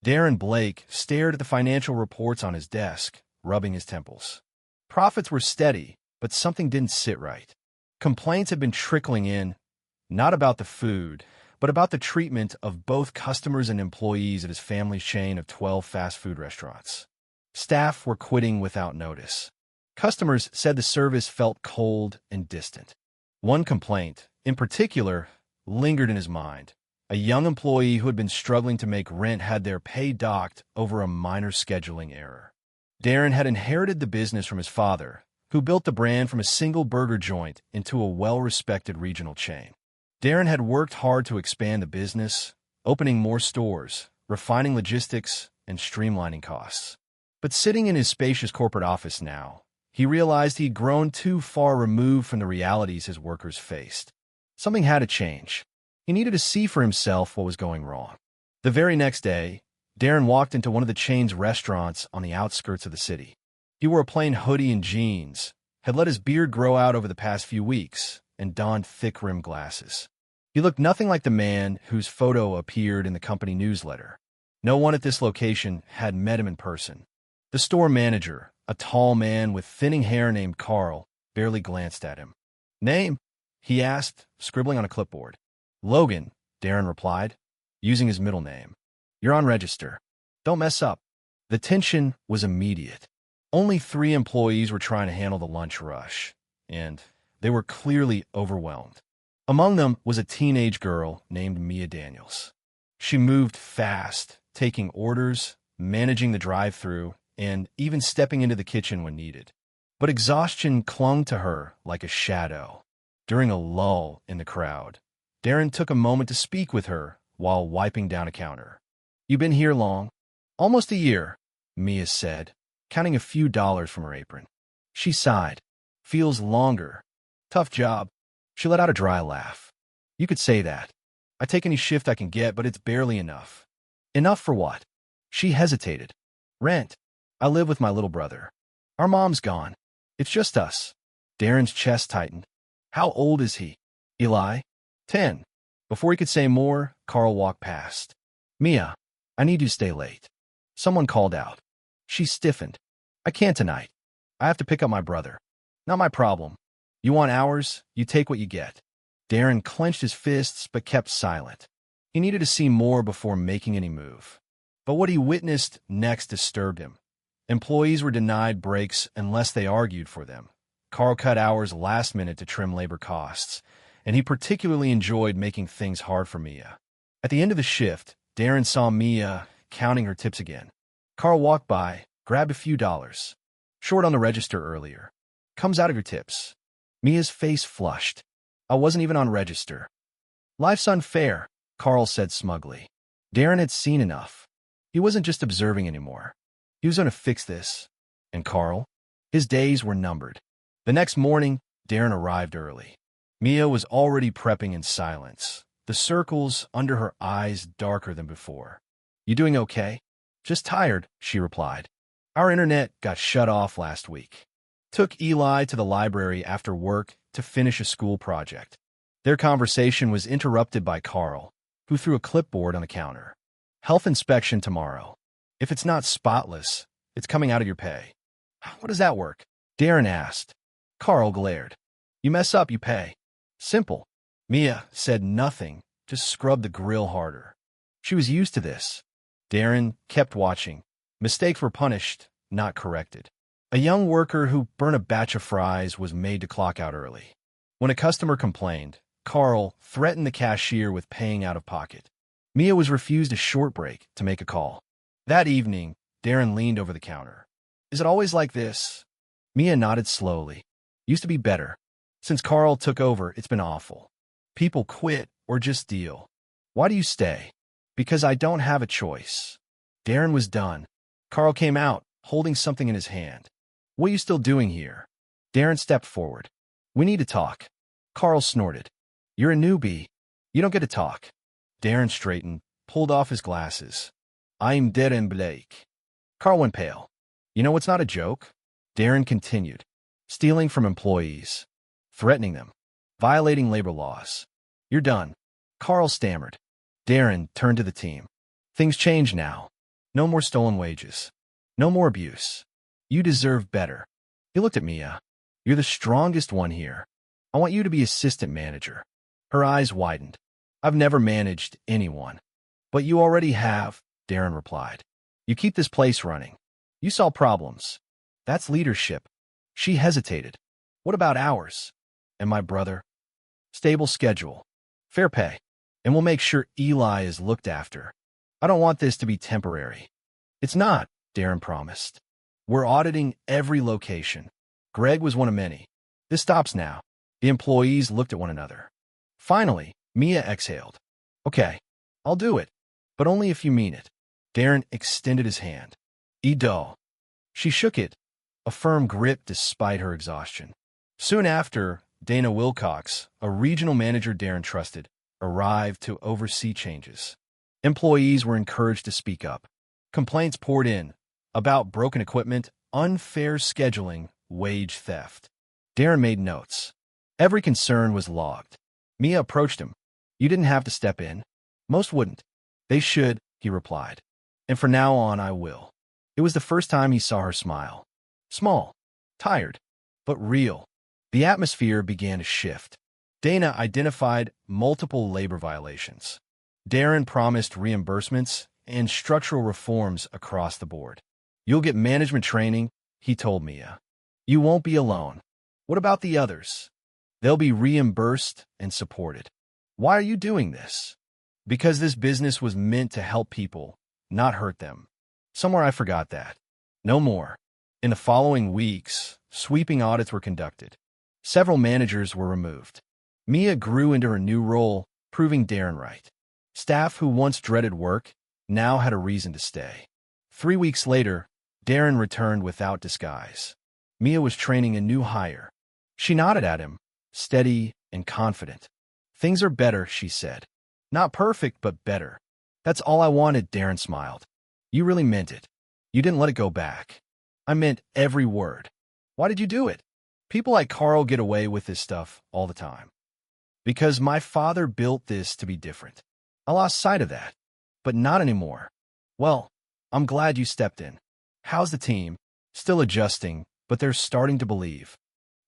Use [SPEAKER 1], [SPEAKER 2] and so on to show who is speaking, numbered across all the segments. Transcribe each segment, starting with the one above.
[SPEAKER 1] Darren Blake stared at the financial reports on his desk, rubbing his temples. Profits were steady, but something didn't sit right. Complaints had been trickling in, not about the food, but about the treatment of both customers and employees at his family's chain of 12 fast food restaurants. Staff were quitting without notice. Customers said the service felt cold and distant. One complaint, in particular, lingered in his mind. A young employee who had been struggling to make rent had their pay docked over a minor scheduling error. Darren had inherited the business from his father, who built the brand from a single burger joint into a well-respected regional chain. Darren had worked hard to expand the business, opening more stores, refining logistics, and streamlining costs. But sitting in his spacious corporate office now, he realized he'd grown too far removed from the realities his workers faced. Something had to change. He needed to see for himself what was going wrong. The very next day, Darren walked into one of the chain's restaurants on the outskirts of the city. He wore a plain hoodie and jeans, had let his beard grow out over the past few weeks, and donned thick-rimmed glasses. He looked nothing like the man whose photo appeared in the company newsletter. No one at this location had met him in person. The store manager, a tall man with thinning hair named Carl, barely glanced at him. "Name?" he asked, scribbling on a clipboard. "Logan," Darren replied, using his middle name. "You're on register. Don't mess up." The tension was immediate. Only 3 employees were trying to handle the lunch rush, and they were clearly overwhelmed. Among them was a teenage girl named Mia Daniels. She moved fast, taking orders, managing the drive-thru, and even stepping into the kitchen when needed. But exhaustion clung to her like a shadow. During a lull in the crowd, Darren took a moment to speak with her while wiping down a counter. "You been here long?" "Almost a year," Mia said, counting a few dollars from her apron. She sighed. "Feels longer. Tough job." She let out a dry laugh. "You could say that. I take any shift I can get, but it's barely enough." "Enough for what?" She hesitated. "Rent. I live with my little brother. Our mom's gone. It's just us." Darren's chest tightened. "How old is he?" "Eli." 10. Before he could say more, Carl walked past. "Mia, I need you to stay late." Someone called out. She stiffened. "I can't tonight. I have to pick up my brother." "Not my problem. You want hours? You take what you get." Darren clenched his fists but kept silent. He needed to see more before making any move. But what he witnessed next disturbed him. Employees were denied breaks unless they argued for them. Carl cut hours last minute to trim labor costs, and he particularly enjoyed making things hard for Mia. At the end of the shift, Darren saw Mia counting her tips again. Carl walked by, grabbed a few dollars. "Short on the register earlier. Comes out of your tips." Mia's face flushed. "I wasn't even on register." "Life's unfair," Carl said smugly. Darren had seen enough. He wasn't just observing anymore. He was going to fix this. And Carl? His days were numbered. The next morning, Darren arrived early. Mia was already prepping in silence, the circles under her eyes darker than before. "You doing okay?" "Just tired," she replied. "Our internet got shut off last week." Took Eli to the library after work to finish a school project. Their conversation was interrupted by Carl, who threw a clipboard on the counter. "Health inspection tomorrow. If it's not spotless, it's coming out of your pay." "How does that work?" Darren asked. Carl glared. "You mess up, you pay. Simple." Mia said nothing, just scrubbed the grill harder. She was used to this. Darren kept watching. Mistakes were punished, not corrected. A young worker who burned a batch of fries was made to clock out early. When a customer complained, Carl threatened the cashier with paying out of pocket. Mia was refused a short break to make a call. That evening, Darren leaned over the counter. "Is it always like this?" Mia nodded slowly. "Used to be better. Since Carl took over, it's been awful. People quit or just deal." "Why do you stay?" "Because I don't have a choice." Darren was done. Carl came out, holding something in his hand. "What are you still doing here?" Darren stepped forward. "We need to talk." Carl snorted. "You're a newbie. You don't get to talk." Darren straightened, pulled off his glasses. "I'm Darren Blake." Carl went pale. "You know what's not a joke?" Darren continued. "Stealing from employees. Threatening them. Violating labor laws. You're done." Carl stammered. Darren turned to the team. "Things change now. No more stolen wages. No more abuse. You deserve better. He looked at Mia. You're the strongest one here. I want you to be assistant manager. Her eyes widened. I've never managed anyone. But you already have, Darren replied. You keep this place running. You solve problems. That's leadership. She hesitated. What about hours? And my brother? Stable schedule. Fair pay. And we'll make sure Eli is looked after. I don't want this to be temporary. It's not, Darren promised. We're auditing every location. Greg was one of many. This stops now. The employees looked at one another. Finally, Mia exhaled. Okay, I'll do it. But only if you mean it. Darren extended his hand. Edo. She shook it, a firm grip despite her exhaustion. Soon after, Dana Wilcox, a regional manager Darren trusted, arrived to oversee changes. Employees were encouraged to speak up. Complaints poured in about broken equipment, unfair scheduling, wage theft. Darren made notes. Every concern was logged. Mia approached him. You didn't have to step in. Most wouldn't. They should, he replied. And from now on, I will. It was the first time he saw her smile. Small, tired, but real. The atmosphere began to shift. Dana identified multiple labor violations. Darren promised reimbursements and structural reforms across the board. You'll get management training, he told Mia. You won't be alone. What about the others? They'll be reimbursed and supported. Why are you doing this? Because this business was meant to help people, not hurt them. Somewhere I forgot that. No more. In the following weeks, sweeping audits were conducted. Several managers were removed. Mia grew into her new role, proving Darren right. Staff who once dreaded work now had a reason to stay. 3 weeks later, Darren returned without disguise. Mia was training a new hire. She nodded at him, steady and confident. Things are better, she said. Not perfect, but better. That's all I wanted, Darren smiled. You really meant it. You didn't let it go back. I meant every word. Why did you do it? People like Carl get away with this stuff all the time. Because my father built this to be different. I lost sight of that. But not anymore. Well, I'm glad you stepped in. How's the team? Still adjusting, but they're starting to believe.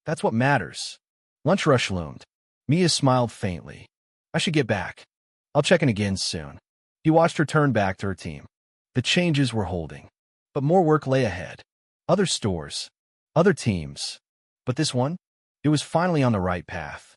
[SPEAKER 1] That's what matters. Lunch rush loomed. Mia smiled faintly. I should get back. I'll check in again soon. He watched her turn back to her team. The changes were holding. But more work lay ahead. Other stores. Other teams. But this one? It was finally on the right path.